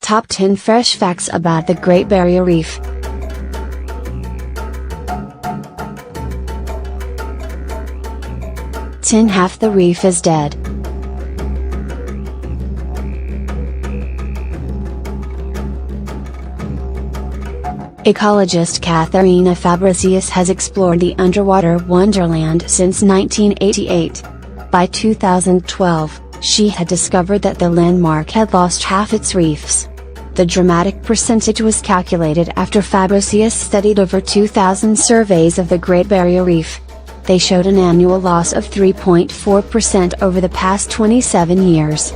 Top 10 Fresh Facts About the Great Barrier Reef. Half the reef is dead. Ecologist Katharina Fabricius has explored the underwater wonderland since 1988. By 2012, she had discovered that the landmark had lost half its reefs. The dramatic percentage was calculated after Fabricius studied over 2,000 surveys of the Great Barrier Reef. They showed an annual loss of 3.4% over the past 27 years.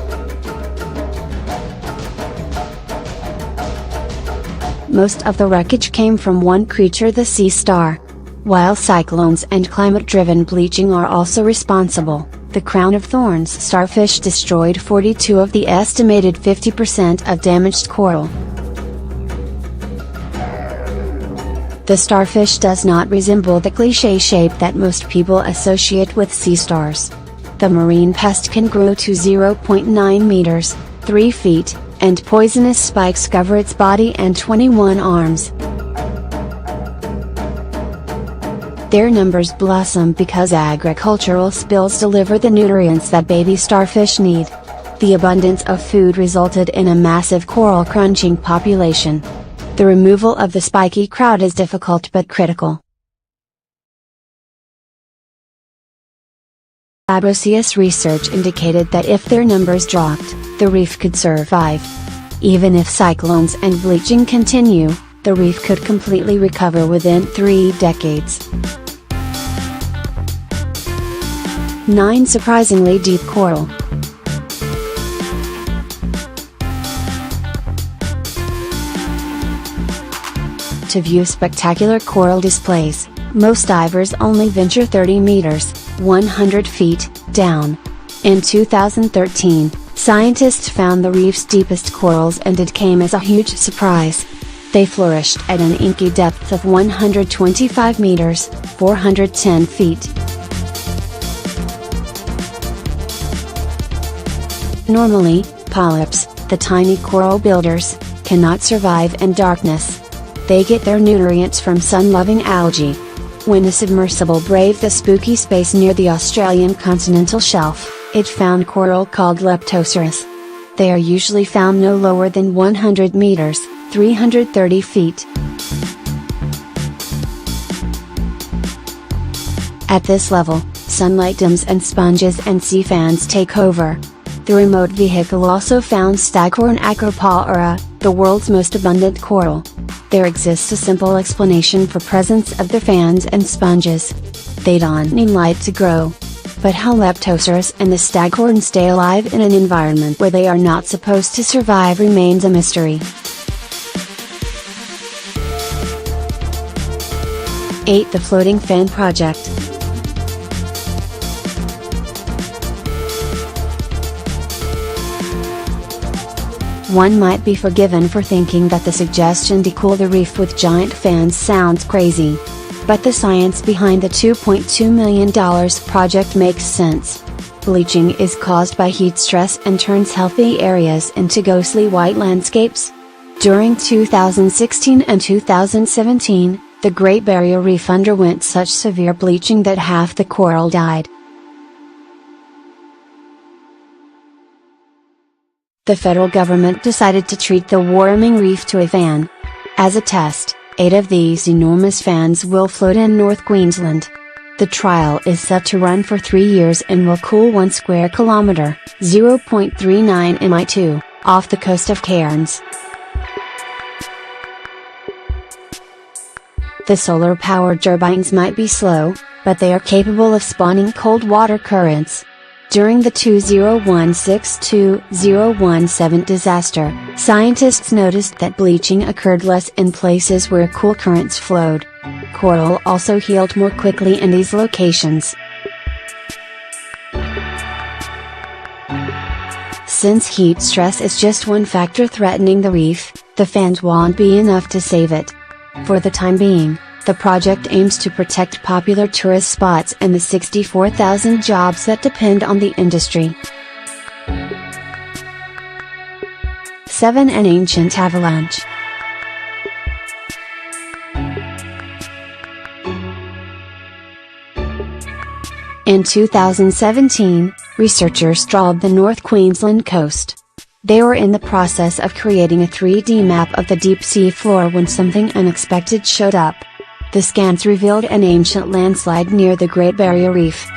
Most of the wreckage came from one creature, the sea star. While cyclones and climate-driven bleaching are also responsible, the crown of thorns starfish destroyed 42 of the estimated 50% of damaged coral. The starfish does not resemble the cliché shape that most people associate with sea stars. The marine pest can grow to 0.9 meters, 3 feet, and poisonous spikes cover its body and 21 arms. Their numbers blossom because agricultural spills deliver the nutrients that baby starfish need. The abundance of food resulted in a massive coral crunching population. The removal of the spiky crowd is difficult but critical. Fabricius' research indicated that if their numbers dropped, the reef could survive. Even if cyclones and bleaching continue, the reef could completely recover within 3 decades. 9 Surprisingly deep coral. To view spectacular coral displays, most divers only venture 30 meters, 100 feet, down. In 2013, scientists found the reef's deepest corals and it came as a huge surprise. They flourished at an inky depth of 125 meters, 410 feet. Normally, polyps, the tiny coral builders, cannot survive in darkness. They get their nutrients from sun-loving algae. When a submersible braved the spooky space near the Australian continental shelf, it found coral called Leptocerus. They are usually found no lower than 100 meters, 330 feet. At this level, sunlight dims and sponges and sea fans take over. The remote vehicle also found Staghorn acropalura, the world's most abundant coral. There exists a simple explanation for presence of the fans and sponges. They don't need light to grow. But how Leptocerus and the staghorn stay alive in an environment where they are not supposed to survive remains a mystery. 8 The Floating Fan Project. One might be forgiven for thinking that the suggestion to cool the reef with giant fans sounds crazy. But the science behind the $2.2 million project makes sense. Bleaching is caused by heat stress and turns healthy areas into ghostly white landscapes. During 2016 and 2017, the Great Barrier Reef underwent such severe bleaching that half the coral died. The federal government decided to treat the warming reef to a fan. As a test, 8 of these enormous fans will float in North Queensland. The trial is set to run for 3 years and will cool 1 square kilometre, 0.39 mi2, off the coast of Cairns. The solar-powered turbines might be slow, but they are capable of spawning cold water currents. During the 2016-2017 disaster, scientists noticed that bleaching occurred less in places where cool currents flowed. Coral also healed more quickly in these locations. Since heat stress is just one factor threatening the reef, the fans won't be enough to save it. For the time being, the project aims to protect popular tourist spots and the 64,000 jobs that depend on the industry. 7 An ancient avalanche. In 2017, researchers trawled the North Queensland coast. They were in the process of creating a 3D map of the deep sea floor when something unexpected showed up. The scans revealed an ancient landslide near the Great Barrier Reef.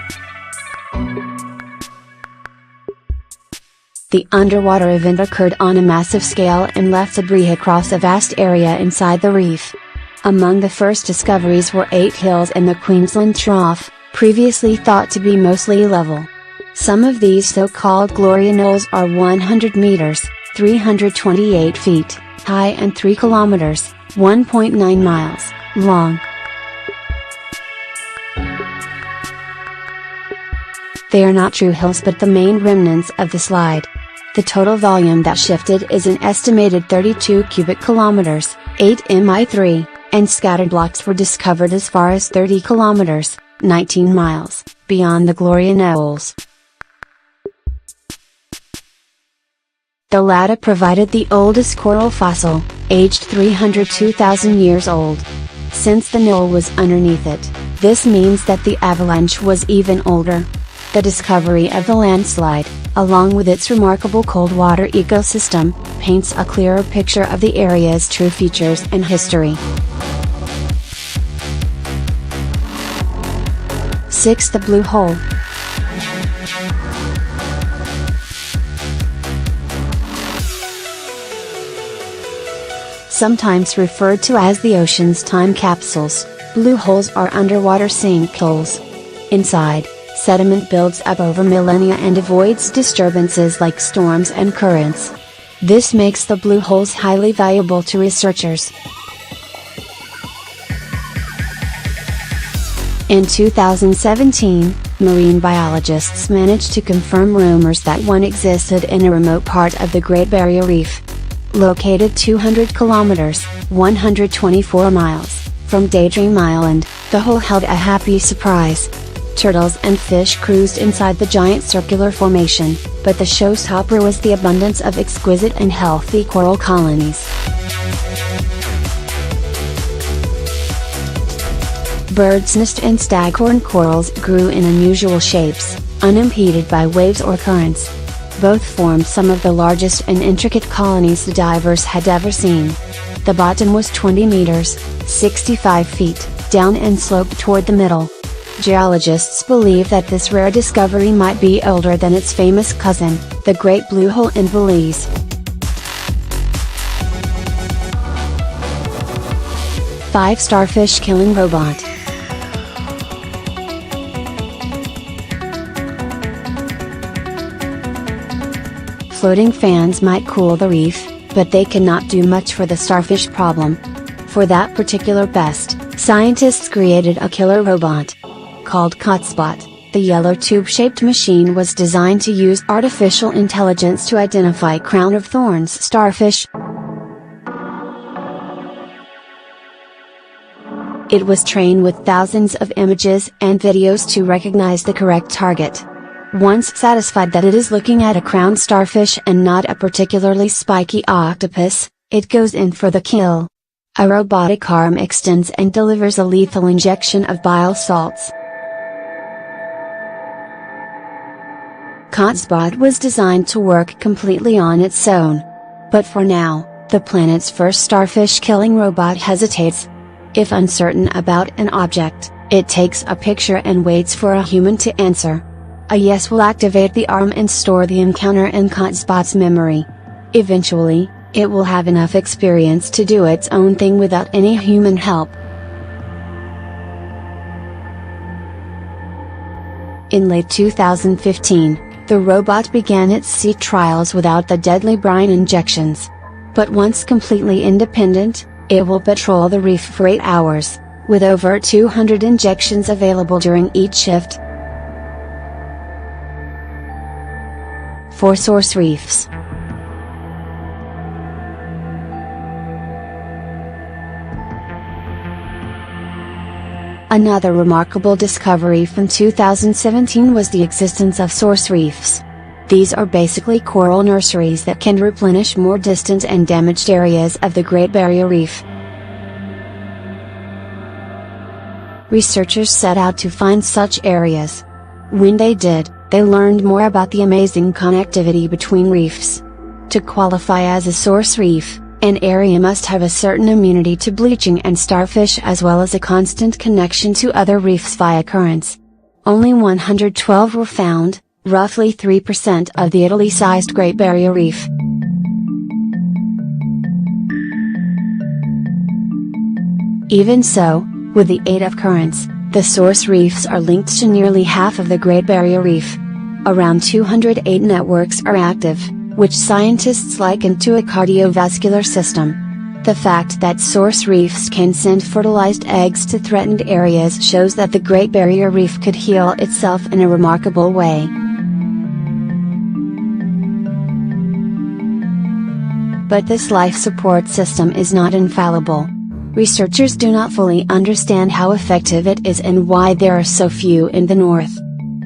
The underwater event occurred on a massive scale and left debris across a vast area inside the reef. Among the first discoveries were 8 hills in the Queensland Trough, previously thought to be mostly level. Some of these so-called Gloria knolls are 100 meters, 328 feet, high and 3 kilometers, 1.9 miles, long. They are not true hills but the main remnants of the slide. The total volume that shifted is an estimated 32 cubic kilometers, 8 mi3, and scattered blocks were discovered as far as 30 kilometers, 19 miles, beyond the Gloria knolls. The latter provided the oldest coral fossil, aged 302,000 years old. Since the knoll was underneath it, this means that the avalanche was even older. The discovery of the landslide, along with its remarkable cold water ecosystem, paints a clearer picture of the area's true features and history. 6. The Blue Hole. Sometimes referred to as the ocean's time capsules, blue holes are underwater sinkholes. Inside, sediment builds up over millennia and avoids disturbances like storms and currents. This makes the blue holes highly valuable to researchers. In 2017, marine biologists managed to confirm rumors that one existed in a remote part of the Great Barrier Reef. Located 200 kilometers, 124 miles, from Daydream Island, the hole held a happy surprise. Turtles and fish cruised inside the giant circular formation, but the showstopper was the abundance of exquisite and healthy coral colonies. Bird's nest and staghorn corals grew in unusual shapes, unimpeded by waves or currents. Both formed some of the largest and intricate colonies the divers had ever seen. The bottom was 20 meters, 65 feet, down and sloped toward the middle. Geologists believe that this rare discovery might be older than its famous cousin, the Great Blue Hole in Belize. 5 Starfish killing robot. Floating fans might cool the reef, but they cannot do much for the starfish problem. For that particular pest, scientists created a killer robot. Called Hotspot, the yellow tube-shaped machine was designed to use artificial intelligence to identify crown of thorns starfish. It was trained with thousands of images and videos to recognize the correct target. Once satisfied that it is looking at a crowned starfish and not a particularly spiky octopus, it goes in for the kill. A robotic arm extends and delivers a lethal injection of bile salts. Hotspot was designed to work completely on its own. But for now, the planet's first starfish killing robot hesitates. If uncertain about an object, it takes a picture and waits for a human to answer. A yes will activate the arm and store the encounter in Hotspot's memory. Eventually, it will have enough experience to do its own thing without any human help. In late 2015, the robot began its sea trials without the deadly brine injections. But once completely independent, it will patrol the reef for 8 hours, with over 200 injections available during each shift. 4 Source reefs. Another remarkable discovery from 2017 was the existence of source reefs. These are basically coral nurseries that can replenish more distant and damaged areas of the Great Barrier Reef. Researchers set out to find such areas. When they did, they learned more about the amazing connectivity between reefs. To qualify as a source reef, an area must have a certain immunity to bleaching and starfish as well as a constant connection to other reefs via currents. Only 112 were found, roughly 3% of the Italy-sized Great Barrier Reef. Even so, with the aid of currents, the source reefs are linked to nearly half of the Great Barrier Reef. Around 208 networks are active, which scientists liken to a cardiovascular system. The fact that source reefs can send fertilized eggs to threatened areas shows that the Great Barrier Reef could heal itself in a remarkable way. But this life support system is not infallible. Researchers do not fully understand how effective it is and why there are so few in the north.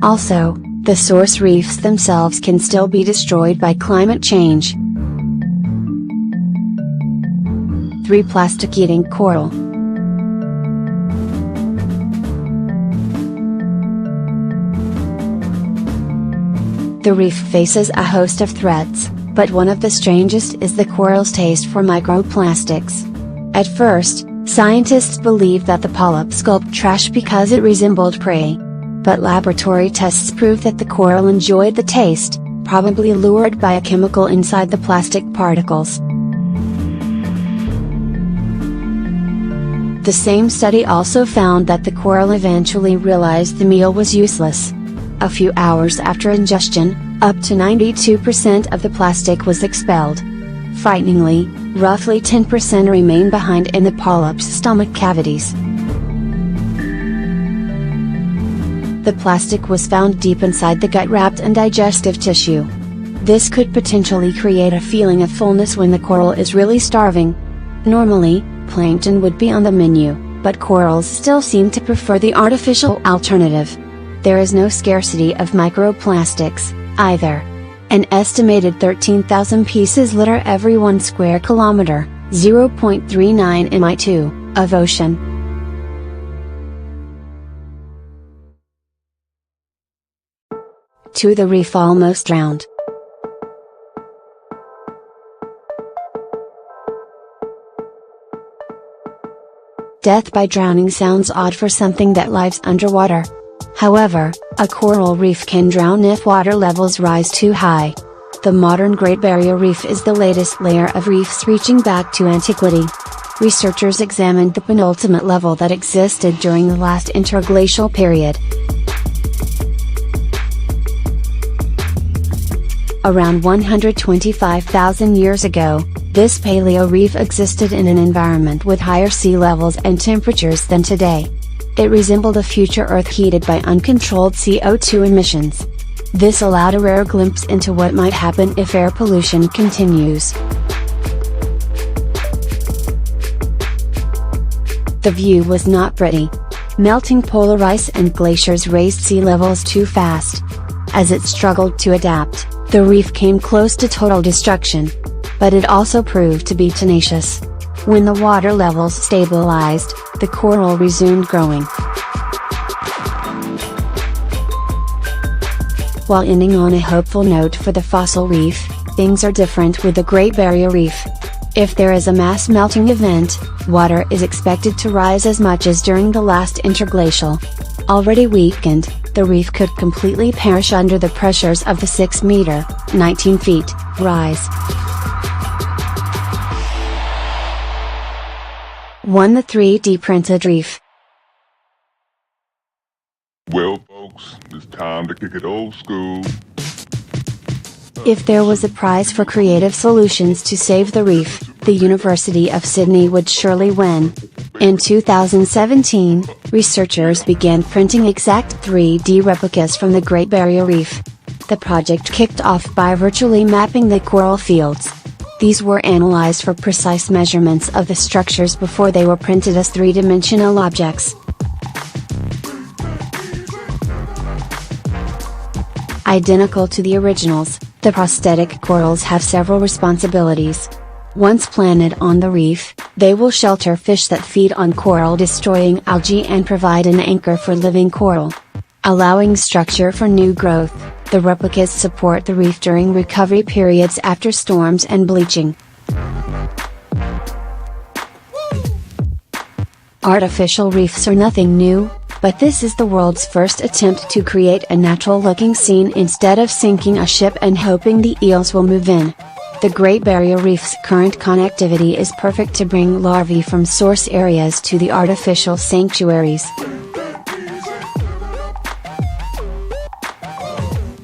Also, the source reefs themselves can still be destroyed by climate change. 3. Plastic-eating coral. The reef faces a host of threats, but one of the strangest is the coral's taste for microplastics. At first, scientists believed that the polyp sculpted trash because it resembled prey. But laboratory tests proved that the coral enjoyed the taste, probably lured by a chemical inside the plastic particles. The same study also found that the coral eventually realized the meal was useless. A few hours after ingestion, up to 92% of the plastic was expelled. Frighteningly, roughly 10% remain behind in the polyp's stomach cavities. The plastic was found deep inside the gut-wrapped and digestive tissue. This could potentially create a feeling of fullness when the coral is really starving. Normally, plankton would be on the menu, but corals still seem to prefer the artificial alternative. There is no scarcity of microplastics, either. An estimated 13,000 pieces litter every 1 square kilometer, 0.39 mi2, of ocean. To the reef almost drowned. Death by drowning sounds odd for something that lives underwater. However, a coral reef can drown if water levels rise too high. The modern Great Barrier Reef is the latest layer of reefs reaching back to antiquity. Researchers examined the penultimate level that existed during the last interglacial period. Around 125,000 years ago, this paleo reef existed in an environment with higher sea levels and temperatures than today. It resembled a future Earth heated by uncontrolled CO2 emissions. This allowed a rare glimpse into what might happen if air pollution continues. The view was not pretty. Melting polar ice and glaciers raised sea levels too fast. As it struggled to adapt, the reef came close to total destruction. But it also proved to be tenacious. When the water levels stabilized, the coral resumed growing. While ending on a hopeful note for the fossil reef, things are different with the Great Barrier Reef. If there is a mass melting event, water is expected to rise as much as during the last interglacial. Already weakened, the reef could completely perish under the pressures of the 6-meter, 19 feet, rise. 1. The 3D printed reef. Well, folks, it's time to kick it old school. If there was a prize for creative solutions to save the reef, the University of Sydney would surely win. In 2017, researchers began printing exact 3D replicas from the Great Barrier Reef. The project kicked off by virtually mapping the coral fields. These were analyzed for precise measurements of the structures before they were printed as three-dimensional objects. Identical to the originals, the prosthetic corals have several responsibilities. Once planted on the reef, they will shelter fish that feed on coral-destroying algae and provide an anchor for living coral. Allowing structure for new growth, the replicas support the reef during recovery periods after storms and bleaching. Artificial reefs are nothing new, but this is the world's first attempt to create a natural-looking scene instead of sinking a ship and hoping the eels will move in. The Great Barrier Reef's current connectivity is perfect to bring larvae from source areas to the artificial sanctuaries.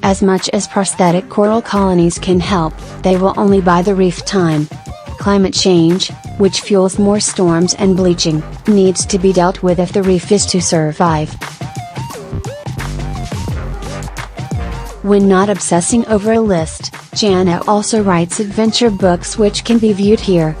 As much as prosthetic coral colonies can help, they will only buy the reef time. Climate change, which fuels more storms and bleaching, needs to be dealt with if the reef is to survive. When not obsessing over a list, Jana also writes adventure books which can be viewed here.